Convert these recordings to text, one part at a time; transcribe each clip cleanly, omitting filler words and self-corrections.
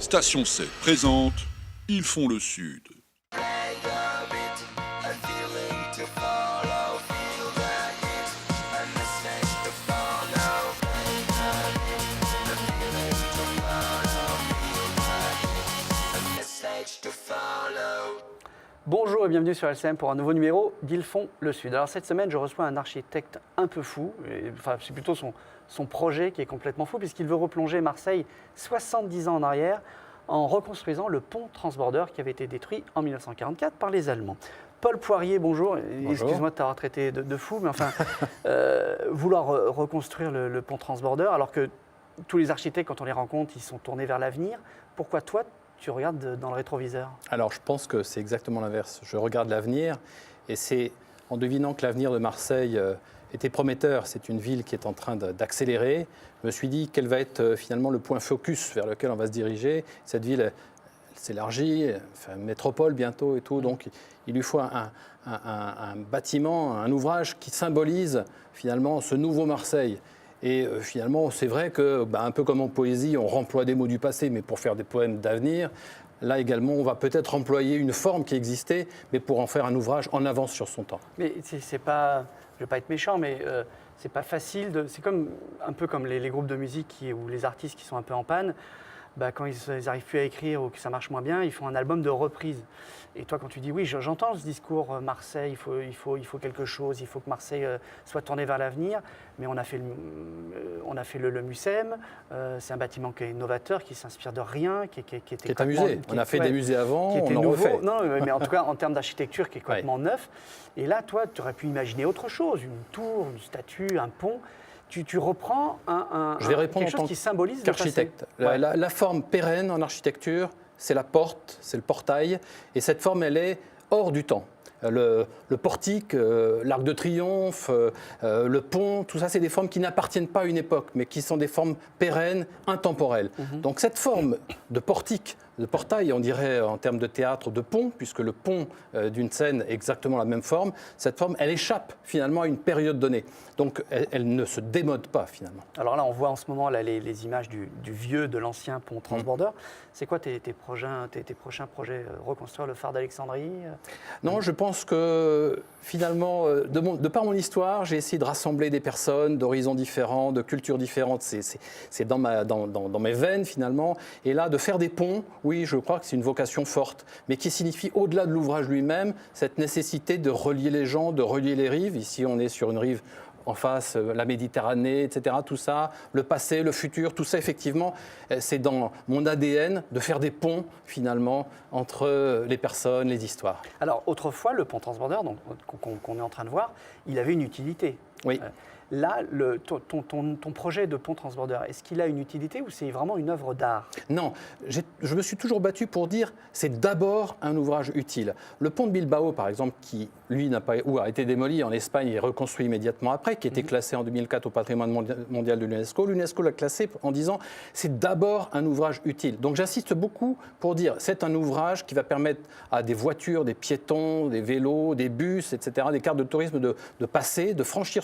Station 7 présente Ils font le Sud. Bonjour et bienvenue sur LCM pour un nouveau numéro d'Ils font le Sud. Alors cette semaine, je reçois un architecte un peu fou, enfin c'est plutôt son projet qui est complètement fou puisqu'il veut replonger Marseille 70 ans en arrière en reconstruisant le pont transborder qui avait été détruit en 1944 par les Allemands. Paul Poirier, bonjour. Excuse-moi de t'avoir traité de fou, mais enfin, vouloir reconstruire le pont transborder alors que tous les architectes, quand on les rencontre, ils sont tournés vers l'avenir. Pourquoi toi, tu regardes dans le rétroviseur? Alors, je pense que c'est exactement l'inverse. Je regarde l'avenir et c'est en devinant que l'avenir de Marseille était prometteur. C'est une ville qui est en train d'accélérer. Je me suis dit quel va être finalement le point focus vers lequel on va se diriger. Cette ville elle s'élargit, enfin, métropole bientôt et tout. Donc, il lui faut un bâtiment, un ouvrage qui symbolise finalement ce nouveau Marseille. Et finalement, c'est vrai que, un peu comme en poésie, on remploie des mots du passé, mais pour faire des poèmes d'avenir. Là également, on va peut-être employer une forme qui existait, mais pour en faire un ouvrage en avance sur son temps. Mais c'est pas, je ne veux pas être méchant, mais c'est pas facile. C'est un peu comme les groupes de musique ou les artistes qui sont un peu en panne. Quand ils n'arrivent plus à écrire ou que ça marche moins bien, ils font un album de reprise. Et toi, quand tu dis oui, j'entends ce discours Marseille, il faut quelque chose, il faut que Marseille soit tournée vers l'avenir. Mais on a fait le MUSEM, c'est un bâtiment qui est novateur, qui s'inspire de rien, qui est un musée. On a fait des musées avant, qui était on en nouveau. refait. Non, mais en tout cas en termes d'architecture, qui est complètement neuf. Et là, toi, tu aurais pu imaginer autre chose, une tour, une statue, un pont. Tu reprends quelque chose qui symbolise le passé. La forme pérenne en architecture, c'est la porte, c'est le portail. Et cette forme, elle est hors du temps. Le portique, l'arc de triomphe, le pont, tout ça, c'est des formes qui n'appartiennent pas à une époque, mais qui sont des formes pérennes, intemporelles. Donc cette forme de portique, de portail, on dirait en termes de théâtre, de pont, puisque le pont d'une scène est exactement la même forme, cette forme, elle échappe finalement à une période donnée. Donc elle ne se démode pas finalement. Alors là, on voit en ce moment là, les images du vieux, de l'ancien pont transborder. C'est quoi tes prochains projets? Reconstruire le phare d'Alexandrie? Non, je pense que finalement, de par mon histoire, j'ai essayé de rassembler des personnes d'horizons différents, de cultures différentes. C'est dans mes veines finalement. Et là, de faire des ponts, oui, je crois que c'est une vocation forte, mais qui signifie, au-delà de l'ouvrage lui-même, cette nécessité de relier les gens, de relier les rives. Ici, on est sur une rive en face, la Méditerranée, etc. Tout ça, le passé, le futur, tout ça, effectivement, c'est dans mon ADN de faire des ponts, finalement, entre les personnes, les histoires. Alors, autrefois, le pont transborder qu'on est en train de voir, il avait une utilité. Oui. Là, ton projet de pont transborder, est-ce qu'il a une utilité ou c'est vraiment une œuvre d'art? Non, je me suis toujours battu pour dire c'est d'abord un ouvrage utile. Le pont de Bilbao, par exemple, qui, lui, a été démoli en Espagne et reconstruit immédiatement après, qui était classé en 2004 au patrimoine mondial de l'UNESCO. L'UNESCO l'a classé en disant c'est d'abord un ouvrage utile. Donc j'insiste beaucoup pour dire c'est un ouvrage qui va permettre à des voitures, des piétons, des vélos, des bus, etc., des cartes de tourisme de passer, de franchir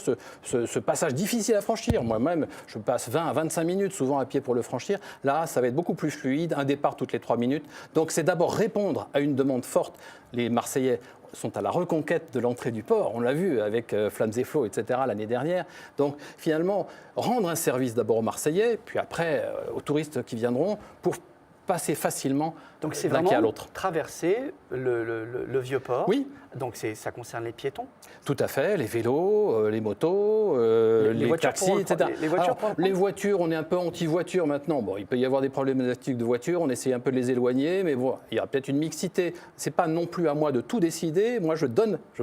ce passage difficile à franchir. Moi-même, je passe 20 à 25 minutes souvent à pied pour le franchir. Là, ça va être beaucoup plus fluide, un départ toutes les 3 minutes. Donc c'est d'abord répondre à une demande forte. Les Marseillais sont à la reconquête de l'entrée du port, on l'a vu avec Flammes et Flots, etc. l'année dernière. Donc finalement, rendre un service d'abord aux Marseillais, puis après aux touristes qui viendront pour passer facilement donc c'est d'un quai à l'autre. Traverser le vieux port. Oui. Donc ça concerne les piétons. Tout à fait, les vélos, les motos, les taxis, etc. Les voitures, on est un peu anti-voiture maintenant. Bon, il peut y avoir des problématiques de voitures, on essaie un peu de les éloigner, mais bon, il y a peut-être une mixité. C'est pas non plus à moi de tout décider. Moi, je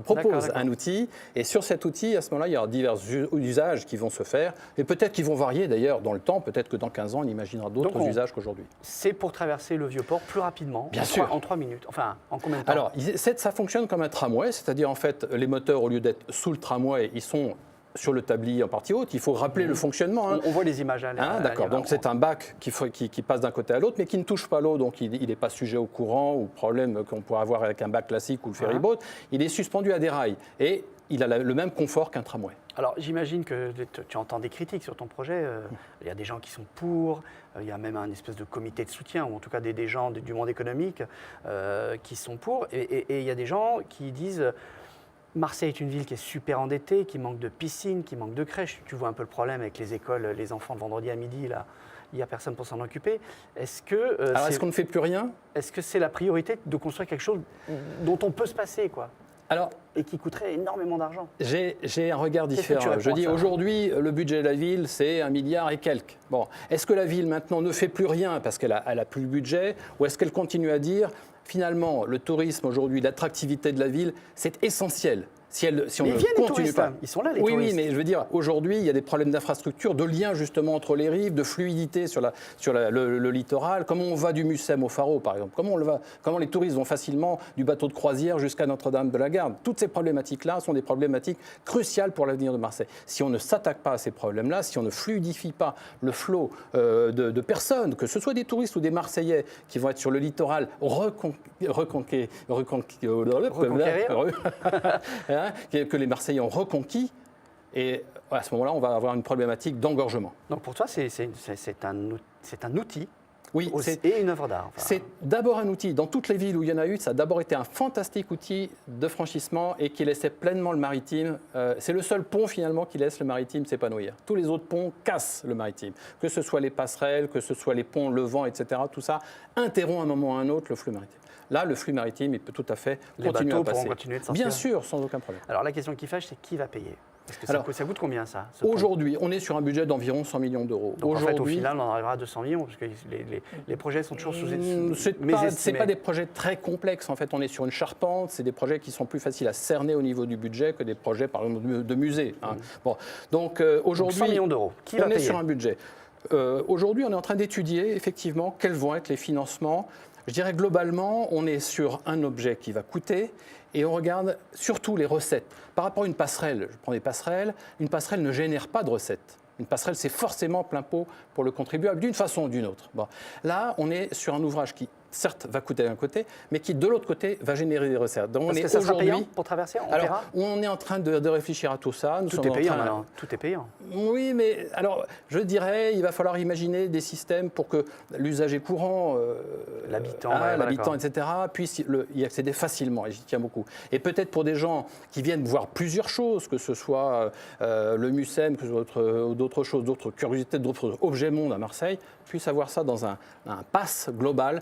propose un outil, et sur cet outil, à ce moment-là, il y aura divers usages qui vont se faire, et peut-être qu'ils vont varier d'ailleurs dans le temps. Peut-être que dans 15 ans, on imaginera d'autres usages qu'aujourd'hui. C'est pour traverser le vieux port plus rapidement, bien sûr, en 3 minutes. Enfin, en combien de temps? Alors, ça fonctionne comme un tramway, c'est-à-dire en fait, les moteurs, au lieu d'être sous le tramway, ils sont sur le tablier en partie haute. Il faut rappeler le fonctionnement. On voit les images. D'accord, donc c'est un bac qui passe d'un côté à l'autre, mais qui ne touche pas l'eau, donc il n'est pas sujet au courant ou problème qu'on pourrait avoir avec un bac classique ou le ferryboat. Il est suspendu à des rails et il a le même confort qu'un tramway. Alors j'imagine que tu entends des critiques sur ton projet. Il y a des gens qui sont pour, il y a même un espèce de comité de soutien, ou en tout cas des gens du monde économique qui sont pour. Et il y a des gens qui disent Marseille est une ville qui est super endettée, qui manque de piscines, qui manque de crèches. Tu vois un peu le problème avec les écoles, les enfants le vendredi à midi, là, il n'y a personne pour s'en occuper. Est-ce est-ce qu'on ne fait plus rien? Est-ce que c'est la priorité de construire quelque chose dont on peut se passer, quoi, Alors, et qui coûterait énormément d'argent? j'ai un regard Qu'est-ce que tu différent. réponds Je à dis ça? aujourd'hui, le budget de la ville, c'est 1 milliard et quelques. Bon, est-ce que la ville maintenant ne fait plus rien parce qu'elle a plus le budget, ou est-ce qu'elle continue à dire finalement le tourisme aujourd'hui, l'attractivité de la ville, c'est essentiel? Si on Mais ne ils viennent, les continue touristes, pas. hein. Ils sont là, les oui, touristes. Oui, mais je veux dire, aujourd'hui, il y a des problèmes d'infrastructure, de lien justement entre les rives, de fluidité sur le littoral. Comment on va du Mucem au Faro, par exemple? Comment les touristes vont facilement du bateau de croisière jusqu'à Notre-Dame-de-la-Garde? Toutes ces problématiques-là sont des problématiques cruciales pour l'avenir de Marseille. Si on ne s'attaque pas à ces problèmes-là, si on ne fluidifie pas le flot de personnes, que ce soit des touristes ou des Marseillais qui vont être sur le littoral que les Marseillais ont reconquis, et à ce moment-là, on va avoir une problématique d'engorgement. Donc pour toi, c'est un outil Oui, et une œuvre d'art. Enfin, c'est d'abord un outil. Dans toutes les villes où il y en a eu, ça a d'abord été un fantastique outil de franchissement et qui laissait pleinement le maritime. C'est le seul pont finalement qui laisse le maritime s'épanouir. Tous les autres ponts cassent le maritime. Que ce soit les passerelles, que ce soit les ponts levant, etc. Tout ça interrompt à un moment ou à un autre le flux maritime. Là, le flux maritime, il peut tout à fait les continuer bateaux à passer. pourront continuer de sortir. Bien sûr, sans aucun problème. Alors la question qui fâche, c'est qui va payer? Parce que Alors, ça coûte combien, ça, ce pont? Aujourd'hui, on est sur un budget d'environ 100 millions d'euros. Donc en fait, au final, on en arrivera à 200 millions, parce que les projets sont toujours c'est pas des projets très complexes. En fait, on est sur une charpente. C'est des projets qui sont plus faciles à cerner au niveau du budget que des projets, par exemple, de musée. Hein. Bon, donc aujourd'hui, 100 millions d'euros. Qui va on est payer? sur un budget. Aujourd'hui, on est en train d'étudier effectivement quels vont être les financements. Je dirais globalement, on est sur un objet qui va coûter et on regarde surtout les recettes. Par rapport à une passerelle, je prends des passerelles, une passerelle ne génère pas de recettes. Une passerelle, c'est forcément plein pot pour le contribuable, d'une façon ou d'une autre. Bon. Là, on est sur un ouvrage qui, certes, va coûter d'un côté, mais qui, de l'autre côté, va générer des recettes. Donc, Parce que ça sera payant pour traverser, on verra. On est en train de réfléchir à tout ça. Tout est payant maintenant. Tout est payant. Oui, mais alors, je dirais, il va falloir imaginer des systèmes pour que l'usager courant, l'habitant, etc., puisse y accéder facilement, et j'y tiens beaucoup. Et peut-être pour des gens qui viennent voir plusieurs choses, que ce soit le Mucem, que ce soit d'autres choses, d'autres curiosités, d'autres objets mondes à Marseille, puissent avoir ça dans un pass global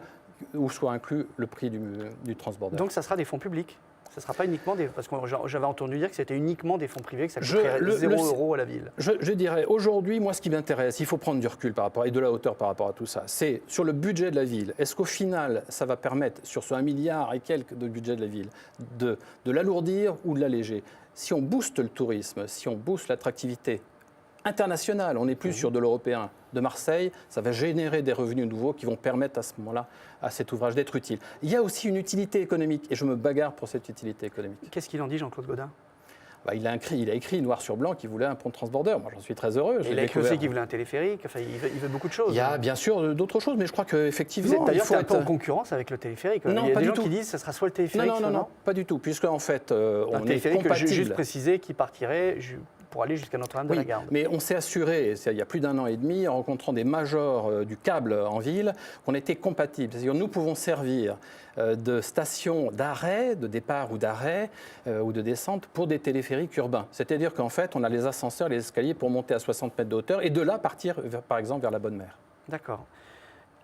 où soit inclus le prix du transborder. Donc ça sera des fonds publics? Ce ne sera pas uniquement des... Parce que j'avais entendu dire que c'était uniquement des fonds privés, que ça coûterait 0 € à la ville. Je dirais, aujourd'hui, moi, ce qui m'intéresse, il faut prendre du recul et de la hauteur par rapport à tout ça, c'est sur le budget de la ville. Est-ce qu'au final, ça va permettre, sur ce 1 milliard et quelques de budget de la ville, de l'alourdir ou de l'alléger? Si on booste le tourisme, si on booste l'attractivité internationale, on n'est plus sur de l'européen, de Marseille, ça va générer des revenus nouveaux qui vont permettre à ce moment-là à cet ouvrage d'être utile. Il y a aussi une utilité économique et je me bagarre pour cette utilité économique. Qu'est-ce qu'il en dit, Jean-Claude Gaudin? Il a écrit noir sur blanc qu'il voulait un pont de transborder. Moi, j'en suis très heureux. Il a écrit aussi qu'il voulait un téléphérique. Enfin, il veut beaucoup de choses. Il y a bien sûr d'autres choses, mais je crois qu'effectivement. D'ailleurs, c'est un peu en concurrence avec le téléphérique. Non, il y a pas des du gens tout. qui disent que ce sera soit le téléphérique, non, pas du tout. Puisque, en fait, on est compatible. Juste préciser qui partirait pour aller jusqu'à Notre-Dame-de-la-Garde. Mais on s'est assuré, il y a plus d'1 an et demi, en rencontrant des majors du câble en ville, qu'on était compatibles. C'est-à-dire nous pouvons servir de station d'arrêt, de départ ou d'arrêt ou de descente pour des téléphériques urbains. C'est-à-dire qu'en fait, on a les ascenseurs, les escaliers pour monter à 60 mètres de hauteur et de là partir, par exemple, vers la Bonne Mer. D'accord.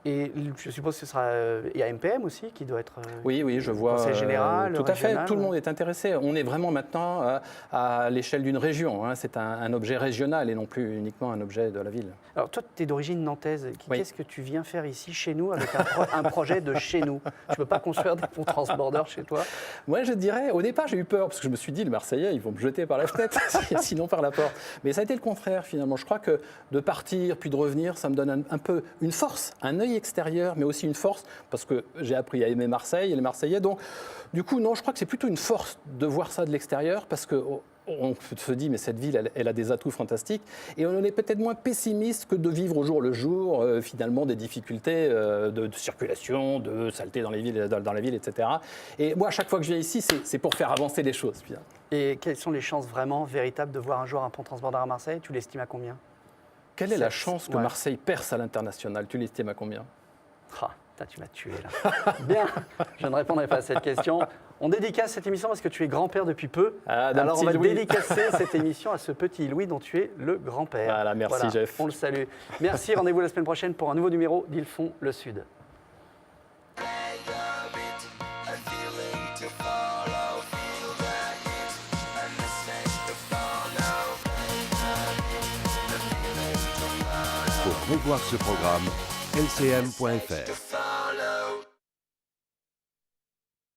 Et je suppose que ce sera... Il y a MPM aussi qui doit être... Oui, je vois. Conseil général, tout à fait, régional. tout le monde est intéressé. On est vraiment maintenant à l'échelle d'une région. Hein. C'est un objet régional et non plus uniquement un objet de la ville. Alors toi, tu es d'origine nantaise. Oui. Qu'est-ce que tu viens faire ici, chez nous, avec un projet de chez nous? Tu ne peux pas construire des ponts transbordeurs chez toi? Moi, je dirais, au départ, j'ai eu peur, parce que je me suis dit, les Marseillais, ils vont me jeter par la fenêtre, sinon par la porte. Mais ça a été le contraire, finalement. Je crois que de partir, puis de revenir, ça me donne un peu une force, un œil extérieur, mais aussi une force, parce que j'ai appris à aimer Marseille et les Marseillais. Donc, du coup, non, je crois que c'est plutôt une force de voir ça de l'extérieur, parce que on se dit, mais cette ville, elle a des atouts fantastiques. Et on est peut-être moins pessimiste que de vivre au jour le jour, finalement, des difficultés de circulation, de saleté dans les villes, etc. Et moi, à chaque fois que je viens ici, c'est pour faire avancer les choses. Finalement. Et quelles sont les chances vraiment véritables de voir un jour un pont transbordeur à Marseille? Tu l'estimes à combien? Quelle est la chance que Marseille perce à l'international? Tu l'estimes à combien? Tu m'as tué là. Bien, je ne répondrai pas à cette question. On dédicace cette émission parce que tu es grand-père depuis peu. Alors on va dédicacer cette émission à ce petit Louis dont tu es le grand-père. Voilà, merci Jeff. On le salue. Merci, rendez-vous la semaine prochaine pour un nouveau numéro d'Ils font le Sud. Pour revoir ce programme, lcm.fr.